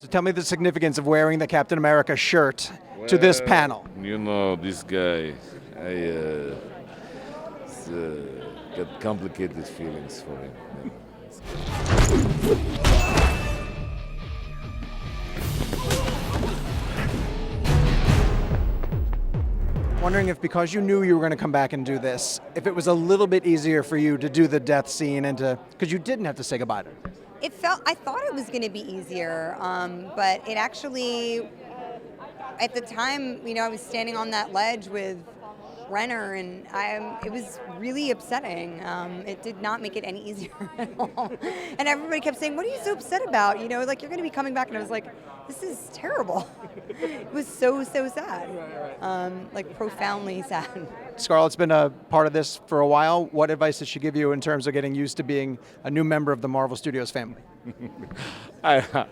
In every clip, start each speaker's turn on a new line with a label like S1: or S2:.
S1: So tell me the significance of wearing the Captain America shirt to this panel.
S2: You know, this guy, got complicated feelings for him.
S1: Wondering if because you knew you were going to come back and do this, if it was a little bit easier for you to do the death scene and because you didn't have to say goodbye to her.
S3: I thought it was going to be easier, but it actually, at the time, I was standing on that ledge with Renner, and it was really upsetting. It did not make it any easier at all. And everybody kept saying, "What are you so upset about? Like you're going to be coming back." And I was like, "This is terrible." It was so sad, like profoundly sad.
S1: Scarlett's been a part of this for a while. What advice did she give you in terms of getting used to being a new member of the Marvel Studios family?
S2: That's a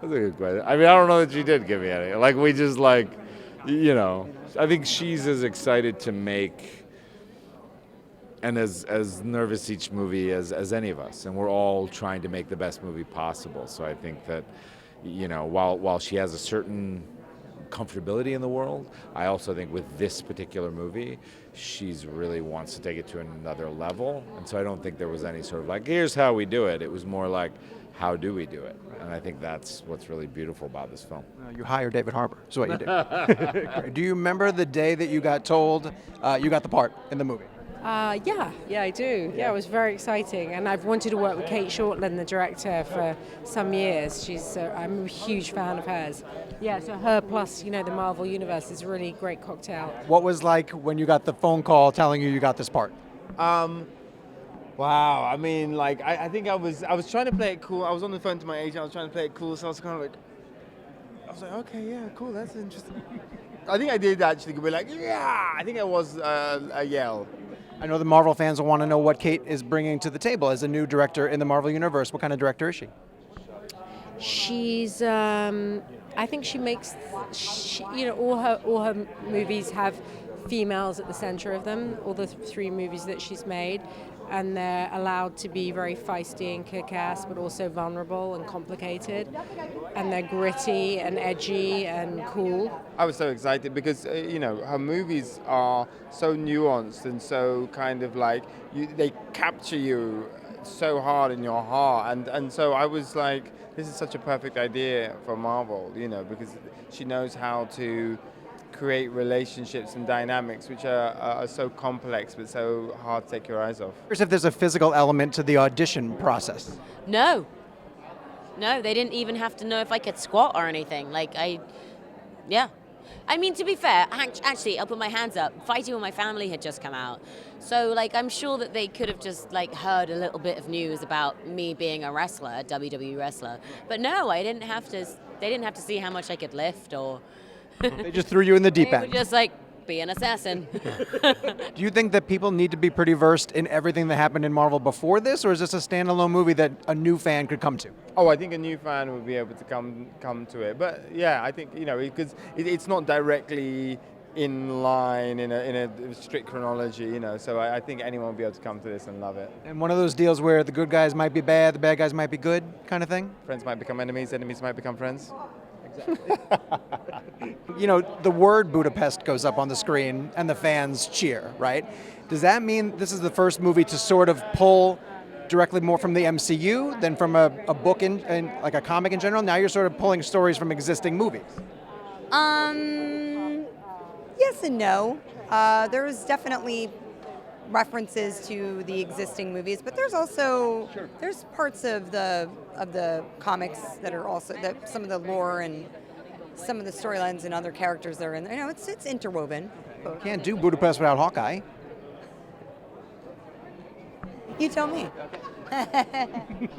S2: good question. I mean, I don't know that she did give me any. We just I think she's as excited to make and as nervous each movie as any of us. And we're all trying to make the best movie possible. So I think that, while she has a certain comfortability in the world, I also think with this particular movie, she's really wants to take it to another level. And so I don't think there was any sort of here's how we do it. It was more like, how do we do it? And I think that's what's really beautiful about this film.
S1: You hire David Harbour, is what you did. Do you remember the day that you got told you got the part in the movie?
S4: Yeah, I do. Yeah, it was very exciting, and I've wanted to work with Kate Shortland, the director, for some years. I'm a huge fan of hers. Yeah, so her plus, the Marvel Universe is a really great cocktail.
S1: What was like when you got the phone call telling you got this part?
S5: Wow, I mean, I think I was trying to play it cool. I was on the phone to my agent. I was trying to play it cool, so I was kind of okay, yeah, cool, that's interesting. I think I did actually be yeah. I think it was a yell.
S1: I know the Marvel fans will want to know what Kate is bringing to the table as a new director in the Marvel Universe. What kind of director is she?
S4: She's, I think she makes, all her movies have females at the center of them, all the three movies that she's made, and they're allowed to be very feisty and kick-ass, but also vulnerable and complicated, and they're gritty and edgy and cool.
S5: I was so excited because, her movies are so nuanced and so kind of they capture you so hard in your heart, and so I was like, this is such a perfect idea for Marvel, because she knows how to create relationships and dynamics which are so complex but so hard to take your eyes off.
S1: Curious if there's a physical element to the audition process.
S6: No, they didn't even have to know if I could squat or anything. Yeah. I mean, to be fair, actually, I'll put my hands up. Fighting with My Family had just come out. So, I'm sure that they could have just, heard a little bit of news about me being a wrestler, a WWE wrestler. But no, they didn't have to see how much I could lift or...
S1: They just threw you in the deep end.
S6: They were just be an assassin.
S1: Do you think that people need to be pretty versed in everything that happened in Marvel before this, or is this a standalone movie that a new fan could come to?
S5: Oh, I think a new fan would be able to come to it. But yeah, I think, because it's not directly in line in a strict chronology, so I think anyone will be able to come to this and love it.
S1: And one of those deals where the good guys might be bad, the bad guys might be good kind of thing?
S5: Friends might become enemies, enemies might become friends.
S1: The word Budapest goes up on the screen and the fans cheer, right? Does that mean this is the first movie to sort of pull directly more from the MCU than from a book and a comic in general? Now you're sort of pulling stories from existing movies.
S3: Yes and no. There's definitely references to the existing movies, but there's also there's parts of the comics that are also some of the lore and some of the storylines and other characters that are in there. It's interwoven.
S1: Can't do Budapest without Hawkeye.
S3: You tell me.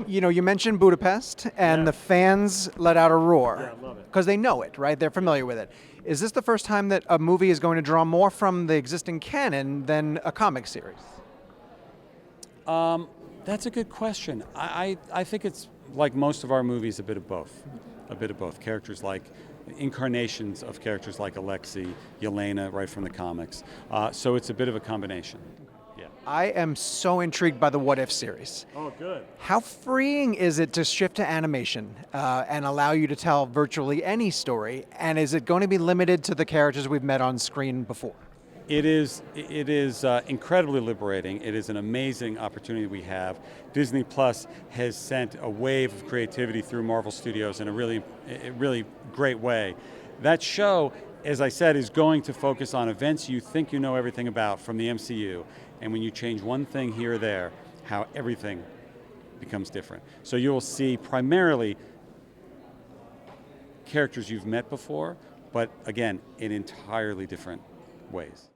S1: You mentioned Budapest, and the fans let out a roar because they know it, right? They're familiar with it. Is this the first time that a movie is going to draw more from the existing canon than a comic series?
S7: That's a good question. I think it's like most of our movies, a bit of both. Characters incarnations of characters like Alexei, Yelena, right from the comics. So it's a bit of a combination. Yeah.
S1: I am so intrigued by the What If series.
S7: Oh, good.
S1: How freeing is it to shift to animation and allow you to tell virtually any story? And is it going to be limited to the characters we've met on screen before?
S7: It is incredibly liberating. It is an amazing opportunity we have. Disney Plus has sent a wave of creativity through Marvel Studios in a really great way. That show, as I said, is going to focus on events you think you know everything about from the MCU. And when you change one thing here or there, how everything becomes different. So you'll see primarily characters you've met before, but again, in entirely different ways.